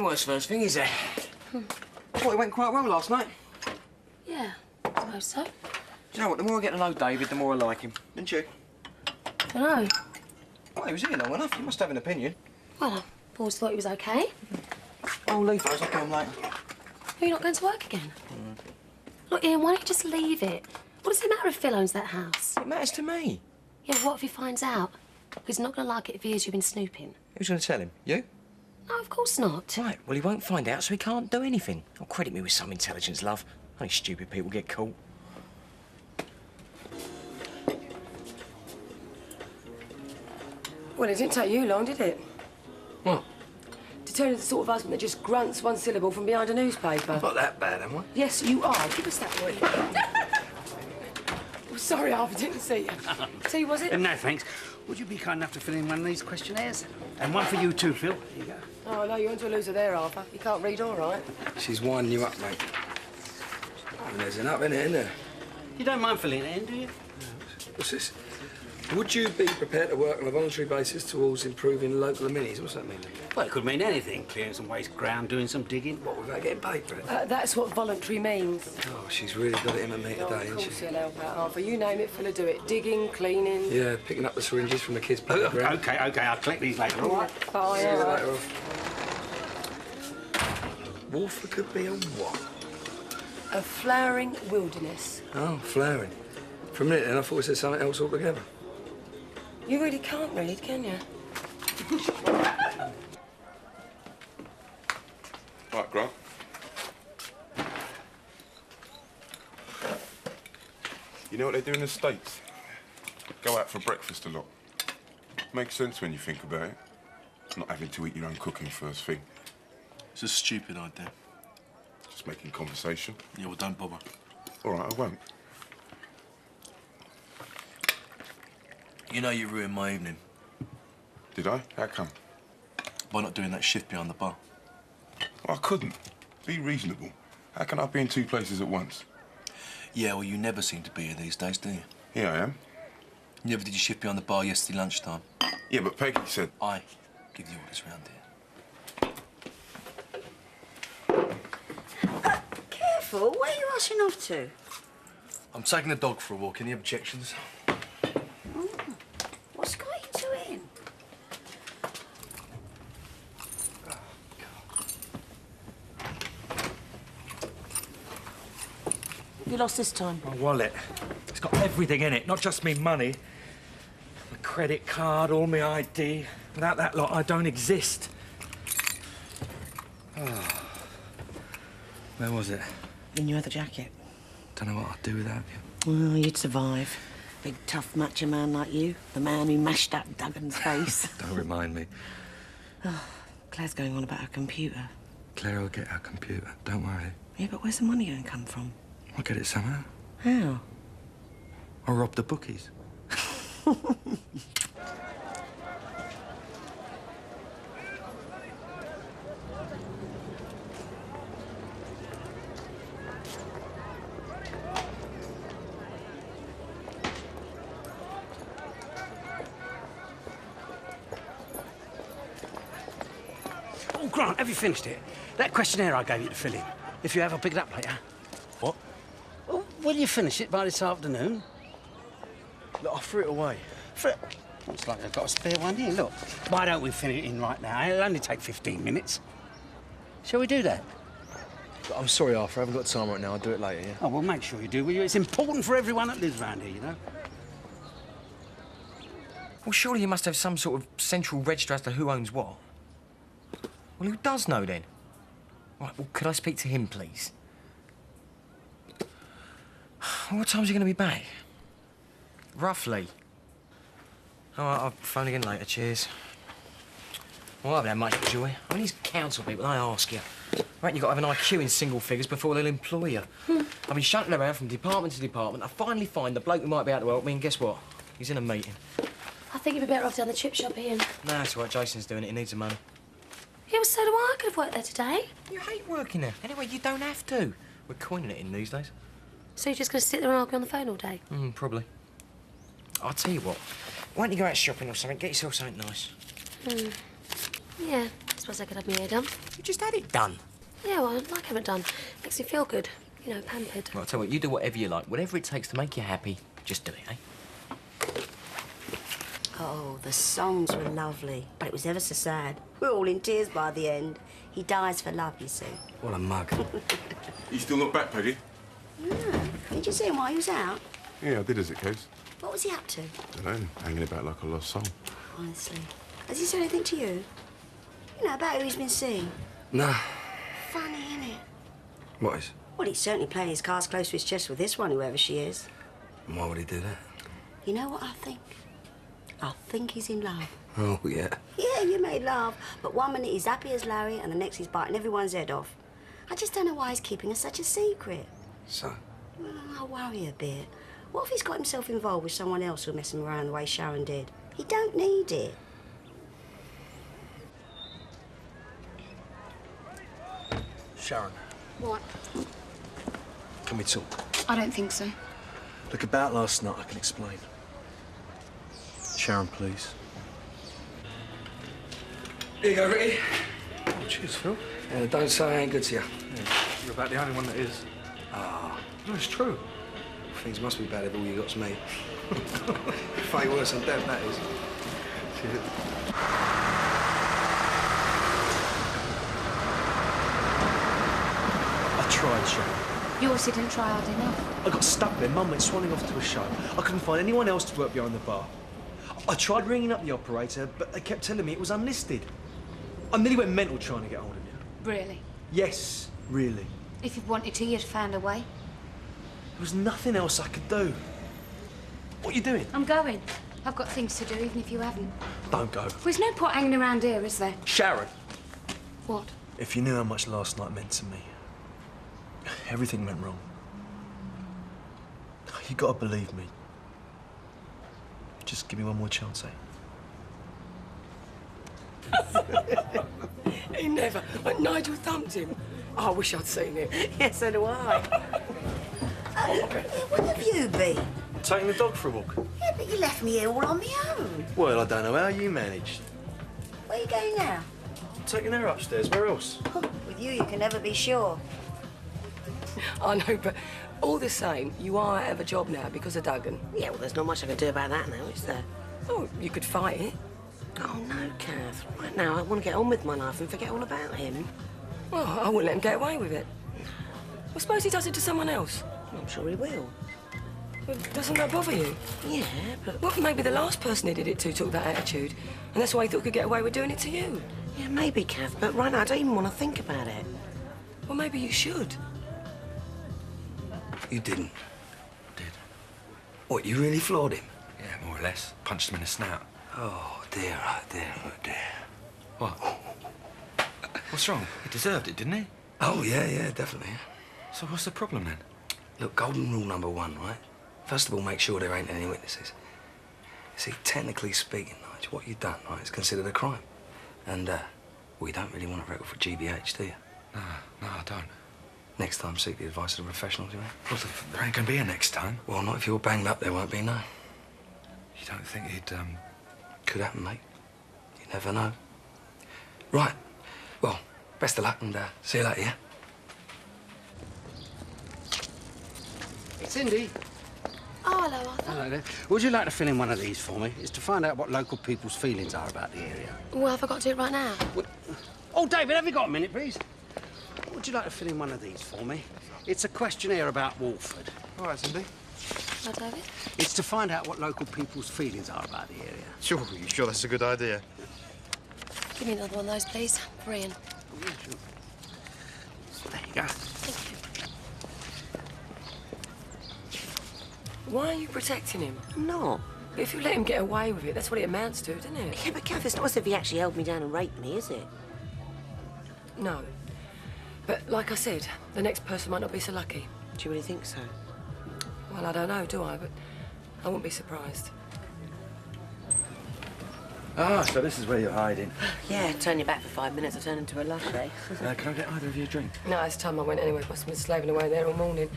nothing worse first thing, is there? I thought it went quite well last night. Yeah, I suppose so. Do you know what? The more I get to know David, the more I like him. Didn't you? I know. Well, he was here long enough. You must have an opinion. Well, I always thought he was OK. Oh, leave those. I'll come later. Are you not going to work again? Look, Ian, why don't you just leave it? What does it matter if Phil owns that house? It matters to me. Yeah, what if he finds out? He's not going to like it if he hears you've been snooping. Who's going to tell him? You? No, of course not. Right, well, he won't find out, so he can't do anything. Oh, credit me with some intelligence, love. Only stupid people get caught. Well, it didn't take you long, did it? What? To turn into the sort of husband that just grunts one syllable from behind a newspaper. I'm not that bad, am I? Yes, you are. Give us that boy. Oh, sorry, Arthur, didn't see you. See, was it? No, thanks. Would you be kind enough to fill in one of these questionnaires? And one for you too, Phil. Here you go. Oh, no, you're into a loser there, Arthur. You can't read all right. She's winding you up, mate. And there's enough in it, isn't there? You don't mind filling it in, do you? What's this? Would you be prepared to work on a voluntary basis towards improving local amenities? What's that mean? Well, it could mean anything. Clearing some waste ground, doing some digging. What, without getting paid for it? That's what voluntary means. Oh, she's really got it in at me Oh, today, of isn't she? course he'll help out, Arthur. You name it, Phil will do it. Digging, cleaning. Yeah, picking up the syringes from the kids' Oh, playground. OK, I'll collect these later, all right? Bye, See you all right. later off. Walford could be a what? A flowering wilderness. Oh, flowering. For a minute then, I thought it said something else altogether. You really can't read, can you? Right, Grant. You know what they do in the States? Go out for breakfast a lot. Makes sense when you think about it. Not having to eat your own cooking first thing. It's a stupid idea. Just making conversation. Yeah, well, don't bother. All right, I won't. You know you ruined my evening Did I? How come? by not doing that shift behind the bar. Well, I couldn't. Be reasonable. How can I be in two places at once? Yeah, well, you never seem to be here these days, do you? Here I am. You never did your shift behind the bar yesterday lunchtime. Yeah, but Peggy said... I give the orders round here. Careful, where are you rushing off to? I'm taking the dog for a walk. Any objections? What's got you two in? You lost this time. My wallet. It's got everything in it, not just me money. My credit card, all my ID. Without that lot, I don't exist. Oh. Where was it? In your other jacket. Don't know what I'd do without you. Well, you'd survive. Big, tough, macho man like you. The man who mashed up Duggan's face. Don't remind me. Oh, Claire's going on about her computer. Claire will get our computer. Don't worry. Yeah, but where's the money going to come from? I'll get it somehow. How? I'll rob the bookies. Oh, Grant, have you finished it? That questionnaire I gave you to fill in. If you have, I'll pick it up later. What? Well, will you finish it by this afternoon? Look, I threw it away. Looks like I've got a spare one here, look. Why don't we fill it in right now? It'll only take 15 minutes. Shall we do that? Look, I'm sorry, Arthur. I haven't got time right now. I'll do it later, yeah? Oh, well, make sure you do, will you? It's important for everyone that lives around here, you know? Well, surely you must have some sort of central register as to who owns what. Well, who does know, then? Right, well, could I speak to him, please? What time's he going to be back? Roughly. All right, I'll phone again later. Cheers. Well, I haven't had much joy. I mean, these council people, they ask you. I reckon you've got to have an IQ in single figures before they'll employ you. I've been shunting around from department to department. I finally find the bloke who might be able to help me, and guess what? He's in a meeting. I think you'd be better off down the chip shop, Ian. No, it's all right. Jason's doing it. He needs the money. Yeah, well, so do I. I could have worked there today. You hate working there. Anyway, you don't have to. We're coining it in these days. So you're just going to sit there and argue on the phone all day? Probably. I'll tell you what. Why don't you go out shopping or something? Get yourself something nice. Yeah. suppose I could have my hair done. You just had it done. Yeah, well, I'd like having it done. Makes me feel good. You know, pampered. Well, I'll tell you what, you do whatever you like. Whatever it takes to make you happy, just do it, eh? Oh, the songs were lovely, but it was ever so sad. We were all in tears by the end. He dies for love, you see. What a mug. You still not back, Peggy? No. Did you see him while he was out? Yeah, I did as it goes. What was he up to? I don't know, hanging about like a lost soul. Honestly. Has he said anything to you? You know, about who he's been seeing? No. Funny, innit? What is? Well, he's certainly playing his cards close to his chest with this one, whoever she is. And why would he do that? You know what I think? I think he's in love. Oh, yeah. Yeah, you may laugh, but one minute he's happy as Larry and the next he's biting everyone's head off. I just don't know why he's keeping us such a secret. So? Well, I worry a bit. What if he's got himself involved with someone else who'll mess him around the way Sharon did? He don't need it. Sharon, What? can we talk? I don't think so. Look, about last night, I can explain. Sharon, please. Here you go, Ricky. Oh, cheers, Phil. Yeah, don't say I ain't good to you. Yeah, you're about the only one that is. Ah, No, it's true. things must be bad if all you got's me. Fate worse than death, that is. I tried, Sharon. You obviously didn't try hard enough. I got stuck there. Mum went swanning off to a show. I couldn't find anyone else to work behind the bar. I tried ringing up the operator, but they kept telling me it was unlisted. I nearly went mental trying to get hold of you. Really? Yes, really. If you'd wanted to, you'd have found a way. There was nothing else I could do. What are you doing? I'm going. I've got things to do, even if you haven't. Don't go. There's no point hanging around here, is there? Sharon! What? If you knew how much last night meant to me, everything went wrong. You gotta believe me. Just give me one more chance, eh? He never. Like Nigel thumped him. Oh, I wish I'd seen it. Yes, so do I. Where have you been? Taking the dog for a walk. Yeah, but you left me here all on my own. Well, I don't know how you managed. Where are you going now? Taking her upstairs. Where else? With you can never be sure. I know, but all the same, you are out of a job now because of Duggan. Yeah, well, there's not much I can do about that now, is there? Oh, you could fight it. Oh, no, Kath. Right now, I want to get on with my life and forget all about him. Well, I wouldn't let him get away with it. Well, suppose he does it to someone else. I'm sure he will. Well, doesn't that bother you? Yeah, but... Well, maybe the last person he did it to took that attitude, and that's why he thought he could get away with doing it to you. Yeah, maybe, Kath, but right now I don't even want to think about it. Well, maybe you should. You didn't. Did? What, you really floored him? Yeah, more or less. Punched him in the snout. Oh, dear, oh, dear, oh, dear. What? What's wrong? He deserved it, didn't he? Oh, yeah, definitely. So what's the problem then? Look, golden rule number one, right? First of all, make sure there ain't any witnesses. See, technically speaking, Nigel, what you've done, right, is considered a crime. And, well, you don't really want a record for GBH, do you? No, I don't. Next time, seek the advice of the professionals, you know? Well, there ain't gonna be a next time. Well, not if you're banged up, there won't be, no. You don't think he'd, Could happen, mate. You never know. Right. Well, best of luck and see you later, yeah? Cindy. Oh, hello, Arthur. Hello there. Would you like to fill in one of these for me? It's to find out what local people's feelings are about the area. Well, have I got to do it right now? Oh, David, have you got a minute, please? Would you like to fill in one of these for me? It's a questionnaire about Walford. All right, Cindy. Shall I, David? It's to find out what local people's feelings are about the area. Sure, you sure that's a good idea? Give me another one of those, please. For Ian. Oh, yeah, sure. There you go. Thank you. Why are you protecting him? I'm not. But if you let him get away with it, that's what it amounts to, doesn't it? Yeah, but Kath, it's not as if he actually held me down and raped me, is it? No. But like I said, the next person might not be so lucky. Do you really think so? Well, I don't know, do I? But I wouldn't be surprised. Ah, so this is where you're hiding. Yeah, turn your back for 5 minutes, I turn into a latte. Can I get either of you a drink? No, it's time I went anyway. Must have been slaving away there all morning.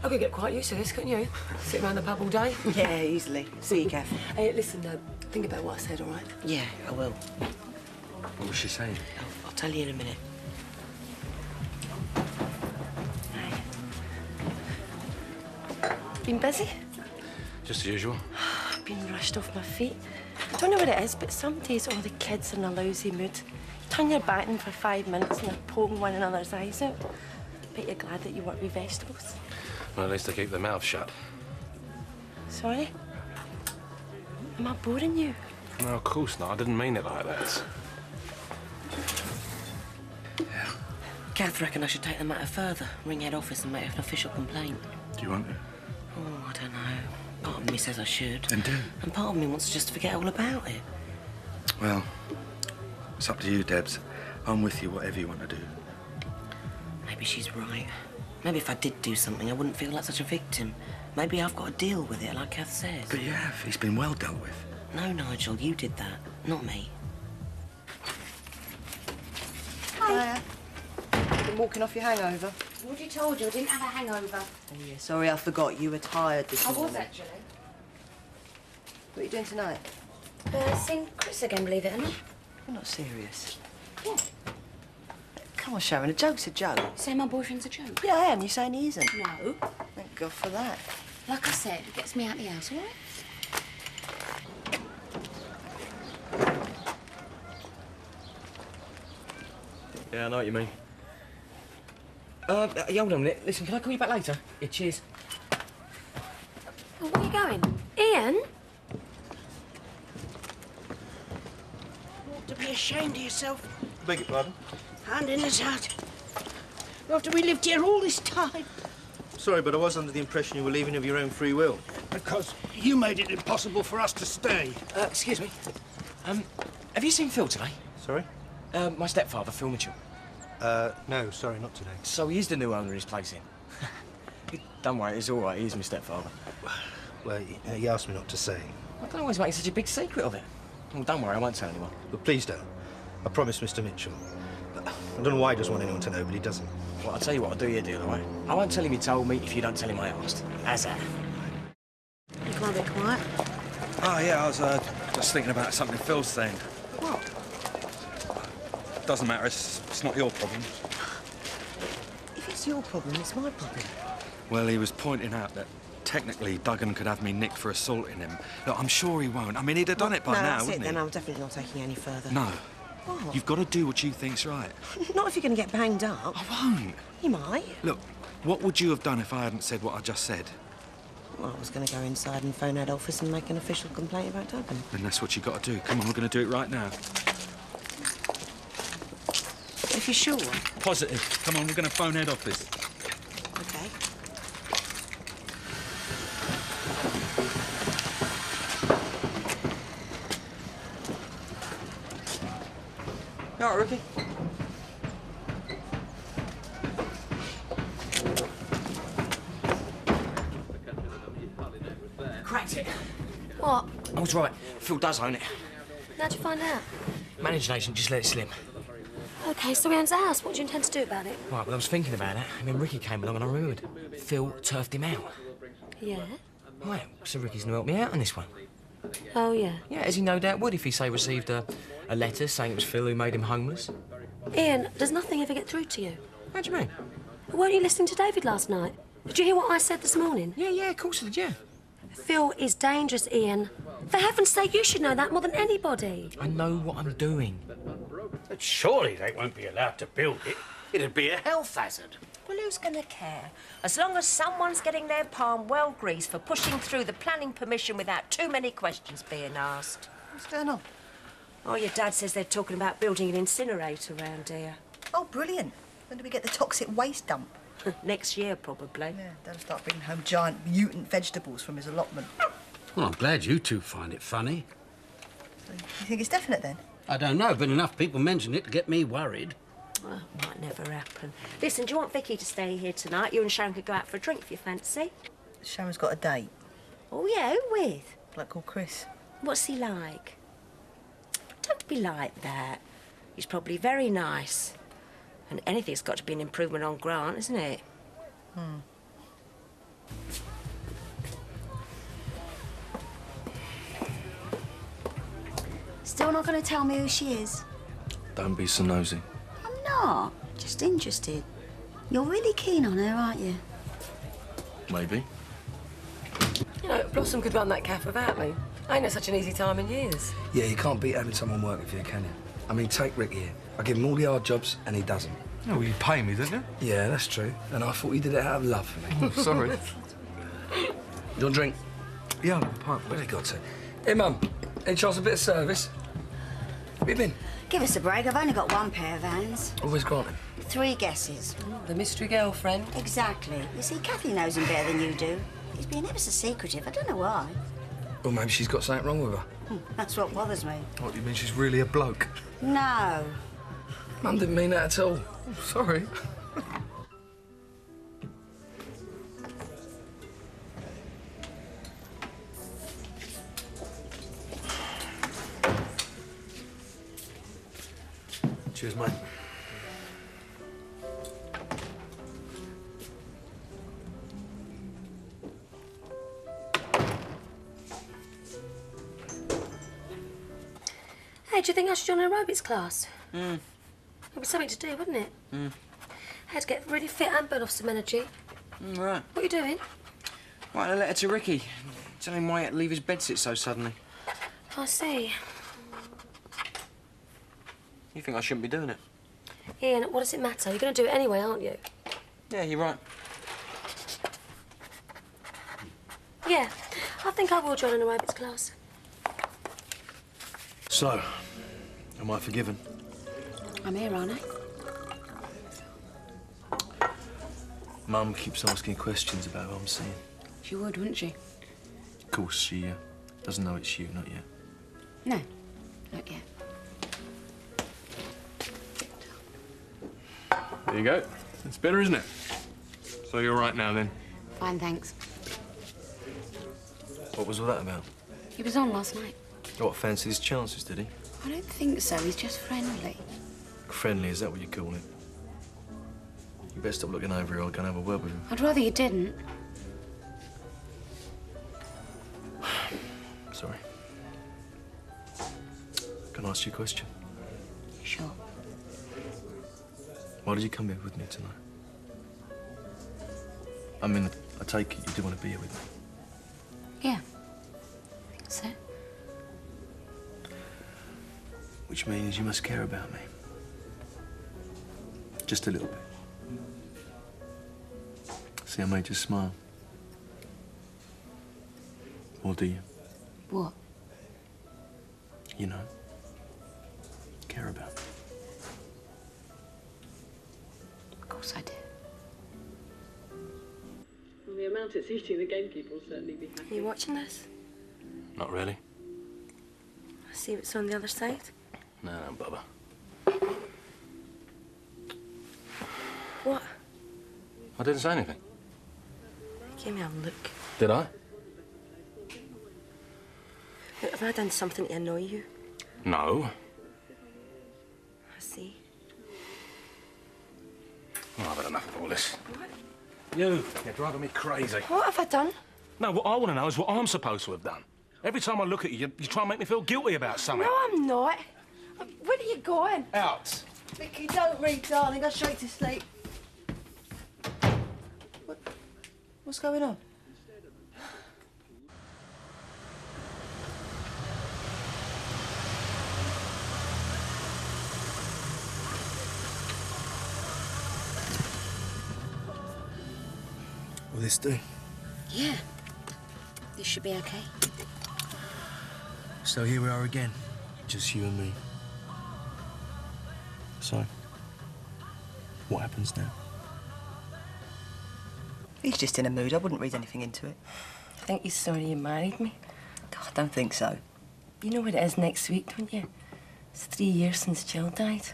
I could get quite used to this, couldn't you? Sit around the pub all day. Yeah, easily. See you, Kath. Hey, listen, think about what I said, all right? Yeah, I will. What was she saying? Oh, tell you in a minute. Been busy? Just as usual. I've been rushed off my feet. I don't know what it is, but some days all the kids are in a lousy mood. Turn your back on them for 5 minutes and they're poking one another's eyes out. Bet you're glad that you work with vegetables. Well, at least they keep their mouths shut. Sorry? Am I boring you? No, of course not. I didn't mean it like that. Kath reckon I should take the matter further, ring head office and make an official complaint. Do you want to? Oh, I don't know. Part of me says I should. Then do. And part of me wants to just forget all about it. Well, it's up to you, Debs. I'm with you, whatever you want to do. Maybe she's right. Maybe if I did do something, I wouldn't feel like such a victim. Maybe I've got to deal with it, like Kath says. But you have. He's been well dealt with. No, Nigel, you did that, not me. Hiya. Been walking off your hangover? What you told you, I didn't have a hangover. Oh, yeah. Sorry, I forgot. You were tired this morning. Actually. What are you doing tonight? Seeing Chris again, believe it or not. You're not serious. Yeah. Come on, Sharon. A joke's a joke. Say my boyfriend's a joke. Yeah, I am. You're saying he isn't? No. Thank God for that. Like I said, it gets me out of the house, all right? Yeah, I know what you mean. Hold on a minute. Listen, can I call you back later? Yeah, cheers. Well, where are you going? Ian? You ought to be ashamed of yourself. Beg your pardon? Hand in his hat. After we lived here all this time. Sorry, but I was under the impression you were leaving of your own free will. Because you made it impossible for us to stay. Excuse me. Have you seen Phil today? Sorry? My stepfather, Phil Mitchell. No, sorry, not today. So he is the new owner he's placed in. Don't worry, it's all right. He is my stepfather. Well, he asked me not to say. I don't know why he's making such a big secret of it. Well, don't worry, I won't tell anyone. But please don't. I promised Mr. Mitchell. I don't know why he doesn't want anyone to know, but he doesn't. Well, I'll tell you what I'll do you, dear, all right? I won't tell him you told me if you don't tell him I asked. How's that? You can't be quiet. Oh, yeah, I was just thinking about something Phil's saying. What? Doesn't matter, it's not your problem. If it's your problem, it's my problem. Well, he was pointing out that technically Duggan could have me nicked for assaulting him. Look, I'm sure he won't. I mean, he'd have done it by no, now, that's wouldn't it, he? then I'm definitely not taking it any further. No. What? You've got to do what you think's right. Not if you're going to get banged up. I won't. You might. Look, what would you have done if I hadn't said what I just said? Well, I was going to go inside and phone head office and make an official complaint about Duggan. Then that's what you got to do. Come on, we're going to do it right now. If you're sure. Positive. Come on, we're going to phone head office. Okay. You all right, Ricky? Cracked it. What? I was right. Phil does own it. How'd you find out? Managing agent just let it slip. OK, so he owns the house. What do you intend to do about it? Right, well, I was thinking about it, and then Ricky came along and I remembered. Phil turfed him out. Yeah? Right, so Ricky's going to help me out on this one. Oh, yeah. Yeah, as he no doubt would if he, say, received a letter saying it was Phil who made him homeless. Ian, does nothing ever get through to you? How do you mean? Weren't you listening to David last night? Did you hear what I said this morning? Yeah, of course I did, yeah. Phil is dangerous, Ian. For heaven's sake, you should know that more than anybody. I know what I'm doing. But surely they won't be allowed to build it. It'd be a health hazard. Well, who's going to care? As long as someone's getting their palm well greased for pushing through the planning permission without too many questions being asked. What's going on? Oh, your dad says they're talking about building an incinerator around here. Oh, brilliant. When do we get the toxic waste dump? Next year, probably. Yeah, Dad'll start bringing home giant mutant vegetables from his allotment. Well, I'm glad you two find it funny. So you think it's definite, then? I don't know, but enough people mention it to get me worried. Well, might never happen. Listen, do you want Vicky to stay here tonight? You and Sharon could go out for a drink if you fancy. Sharon's got a date. Oh, yeah, who with? A bloke called Chris. What's he like? Don't be like that. He's probably very nice. And anything's got to be an improvement on Grant, isn't it? Still not going to tell me who she is? Don't be so nosy. not? Just interested. You're really keen on her, aren't you? Maybe. You know, Blossom could run that cafe without me. I ain't had such an easy time in years. Yeah, you can't beat having someone working for you, can you? I mean, take Ricky here. I give him all the hard jobs, and he doesn't. No, well, you pay me, don't you? Yeah, that's true. And I thought you did it out of love for me. Oh, sorry. You want a drink? Yeah, I'll have a pint. Really got to. Hey, Mum, any chance of a bit of service? Where you been? Give us a break. I've only got one pair of hands. Always granted. 3 guesses. The mystery girlfriend. Exactly. You see, Kathy knows him better than you do. He's being ever so secretive. I don't know why. Or maybe she's got something wrong with her. That's what bothers me. What, do you mean she's really a bloke? No. Mum didn't mean that at all. Oh, sorry. Cheers, mate. Hey, do you think I should join an aerobics class? It'd be something to do, wouldn't it? I had to get really fit and burn off some energy. Right. What are you doing? Write a letter to Ricky. Tell him why he had to leave his bedsit so suddenly. I see. You think I shouldn't be doing it? Ian, what does it matter? You're going to do it anyway, aren't you? Yeah, you're right. Yeah, I think I will join an aerobics class. So, am I forgiven? I'm here, aren't I? Mum keeps asking questions about what I'm seeing. She would, wouldn't she? Of course, she doesn't know it's you, not yet. No, not yet. There you go. It's better, isn't it? So you're right now, then? Fine, thanks. What was all that about? He was on last night. What, fancied his chances, did he? I don't think so. He's just friendly. Friendly, is that what you call it? You better stop looking over here. I'll go and have a word with him. I'd rather you didn't. Sorry. Can I ask you a question? Sure. Why did you come here with me tonight? I mean, I take it you do want to be here with me. Yeah. I think so. Which means you must care about me. Just a little bit. See, I made you smile. Or do you? What? You know, care about me. Of course I do. Well, the amount it's eating, the gamekeeper will certainly be happy. Are you watching this? Not really. See what's on the other side? No, no, Bubba. What? I didn't say anything. Give me a look. Did I? Look, have I done something to annoy you? No. I see. Oh, I've had enough of all this. What? You're driving me crazy. What have I done? No, what I want to know is what I'm supposed to have done. Every time I look at you, you try and make me feel guilty about something. No, I'm not. Where are you going? Out. Vicky, don't read, darling. Go straight to sleep. What's going on? Will this do? Yeah. This should be okay. So here we are again. Just you and me. So, what happens now? He's just in a mood. I wouldn't read anything into it. I think he's sorry you married me. God, I don't think so. You know what it is next week, don't you? It's 3 years since Jill died.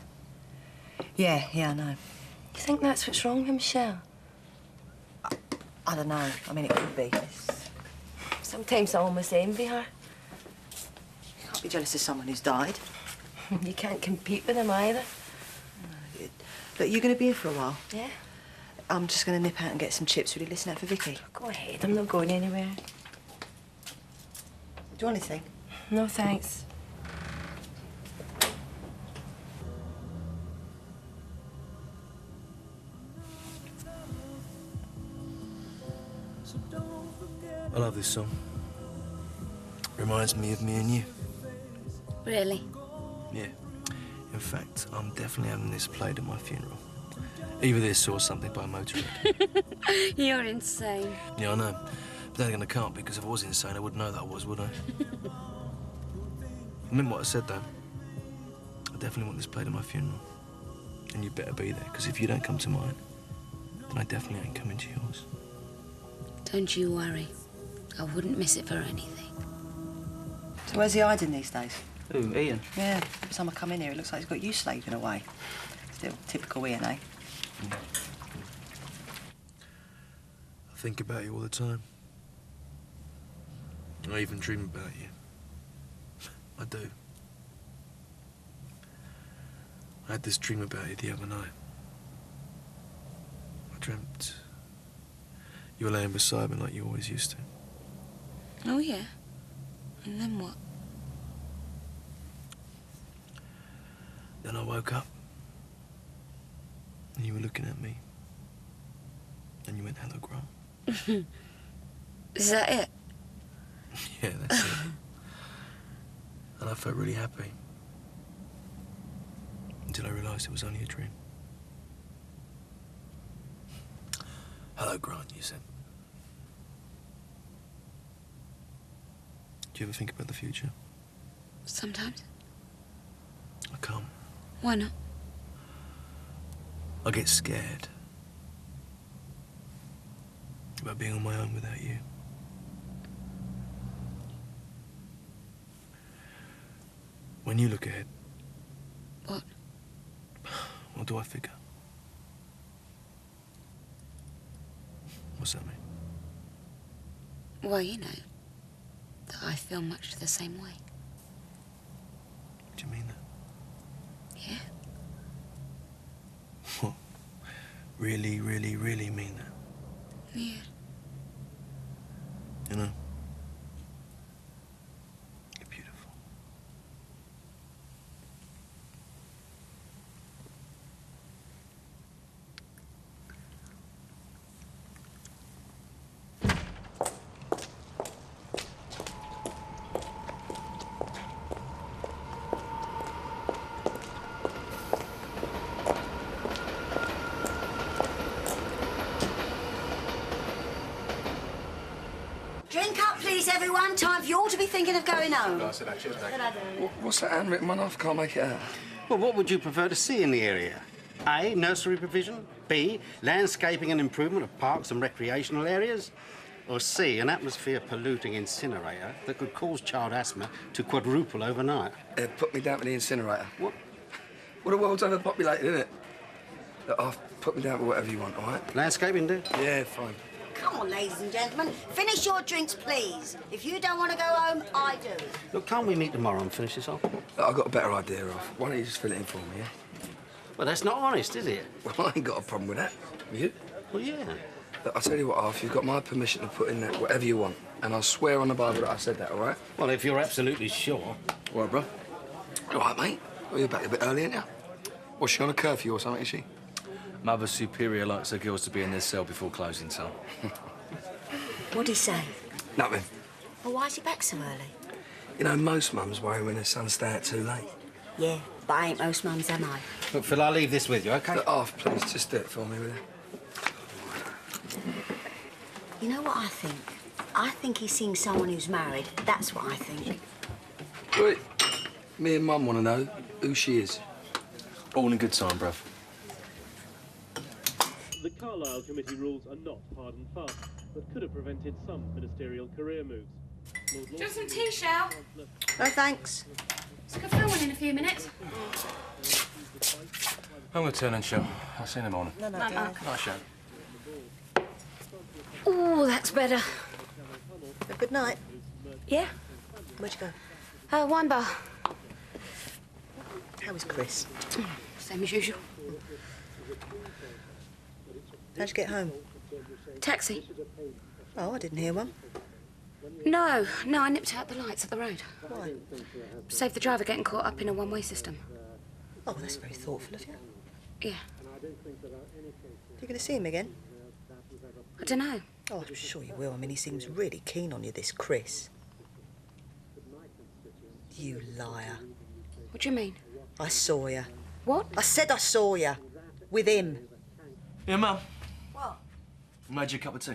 Yeah, I know. You think that's what's wrong with Michelle? I don't know. I mean, it could be. Sometimes I almost envy her. You can't be jealous of someone who's died. You can't compete with him either. Look, you're going to be here for a while. Yeah? I'm just going to nip out and get some chips. Will you listen out for Vicky? Go ahead, I'm not going anywhere. Do you want anything? No, thanks. I love this song. Reminds me of me and you. Really? Yeah. In fact, I'm definitely having this played at my funeral. Either this or something by Motorhead. You're insane. Yeah, I know. But then again, I can't, because if I was insane, I wouldn't know that I was, would I? I meant what I said, though. I definitely want this played at my funeral. And you better be there, because if you don't come to mine, then I definitely ain't coming to yours. Don't you worry. I wouldn't miss it for anything. So where's he hiding these days? Who, Ian? Yeah, every time I come in here, it looks like he's got you slaving away. Still, typical Ian, eh? I think about you all the time. I even dream about you. I do. I had this dream about you the other night. I dreamt you were laying beside me like you always used to. Oh, yeah? And then what? Then I woke up, and you were looking at me, and you went, "Hello, Grant." Is that it? Yeah, that's it. And I felt really happy. Until I realised it was only a dream. "Hello, Grant," you said. Do you ever think about the future? Sometimes. I can't. Why not? I get scared about being on my own without you. When you look ahead... What? What do I figure? What's that mean? Well, you know, that I feel much the same way. Do you mean that? Yeah. What? Really, really, really mean that? Yeah. You know? You're beautiful. Drink up, please, everyone. Time for you all to be thinking of going home. What's that handwritten one off? Can't make it out. Well, what would you prefer to see in the area? A, nursery provision. B, landscaping and improvement of parks and recreational areas. Or C, an atmosphere-polluting incinerator that could cause child asthma to quadruple overnight. Put me down to the incinerator. What the world's overpopulated, isn't it? Look, put me down to whatever you want, all right? Landscaping, do? Yeah, fine. Come on, ladies and gentlemen. Finish your drinks, please. If you don't want to go home, I do. Look, can't we meet tomorrow and finish this off? Look, I've got a better idea of. Why don't you just fill it in for me, yeah? Well, that's not honest, is it? Well, I ain't got a problem with that. You? Well, yeah. Look, I'll tell you what, Alf, you've got my permission to put in there whatever you want. And I'll swear on the Bible that I said that, all right? Well, if you're absolutely sure. All right, bro? All right, mate. Well, you're back a bit early, ain't you? Was she on a curfew or something, is she? Mother Superior likes her girls to be in their cell before closing time. What'd he say? Nothing. Well, why is he back so early? You know, most mums worry when their sons stay out too late. Yeah, but I ain't most mums, am I? Look, Phil, I'll leave this with you, OK? Look, Alf, please, just do it for me, will you? You know what I think? I think he's seeing someone who's married. That's what I think. Wait, me and Mum want to know who she is. All in good time, bruv. The Carlisle Committee rules are not hard and fast, but could have prevented some ministerial career moves. Do you want some tea, Shell? No, thanks. Stick a film on in a few minutes. I'm going to turn and show. I'll see you in the morning. No, Night, dear. Nice show. Oh, that's better. A good night. Yeah? Where'd you go? Wine bar. How was Chris? Same as usual. How'd you get home? Taxi. Oh, I didn't hear one. No, I nipped out the lights at the road. Why? Saved the driver getting caught up in a one-way system. Oh, well, that's very thoughtful of you. Yeah. You going to see him again? I don't know. Oh, I'm sure you will. I mean, he seems really keen on you, this Chris. You liar. What do you mean? I saw you. What? I said I saw you. With him. Yeah, Mum. What? I made you a cup of tea.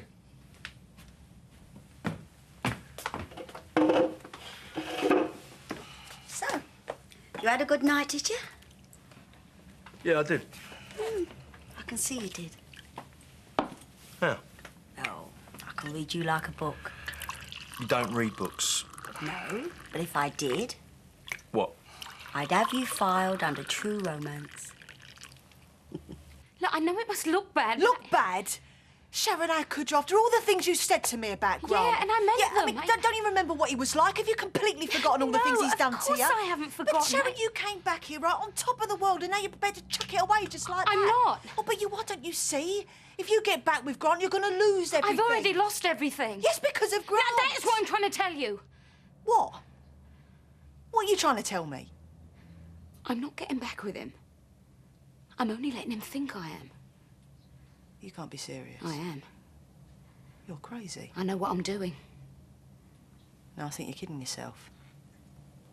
So, you had a good night, did you? Yeah, I did. I can see you did. How? Oh, I can read you like a book. You don't read books. No, but if I did, What? I'd have you filed under true romance. Look, I know it must look bad. Look bad? Sharon, how could you, after all the things you said to me about Grant? Yeah, and I meant I them. mean, don't you remember what he was like? Have you completely forgotten all the things he's done to you? Of course I haven't forgotten. But Sharon, you came back here right on top of the world, and now you're prepared to chuck it away just like that. I'm not. Oh, but why don't you see? If you get back with Grant, you're going to lose everything. I've already lost everything. Yes, because of Grant. That is what I'm trying to tell you. What? What are you trying to tell me? I'm not getting back with him. I'm only letting him think I am. You can't be serious. I am. You're crazy. I know what I'm doing. No, I think you're kidding yourself.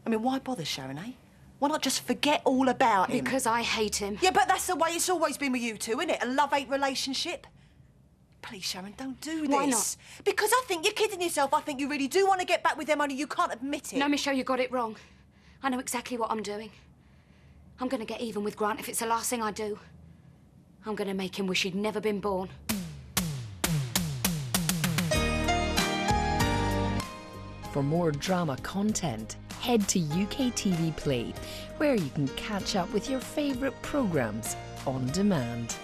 I mean, why bother, Sharon, eh? Why not just forget all about him? Because I hate him. Yeah, but that's the way it's always been with you two, isn't it? A love-hate relationship. Please, Sharon, don't do this. Why not? Because I think you're kidding yourself. I think you really do want to get back with them, only you can't admit it. No, Michelle, you got it wrong. I know exactly what I'm doing. I'm going to get even with Grant if it's the last thing I do. I'm going to make him wish he'd never been born. For more drama content, head to UK TV Play, where you can catch up with your favourite programmes on demand.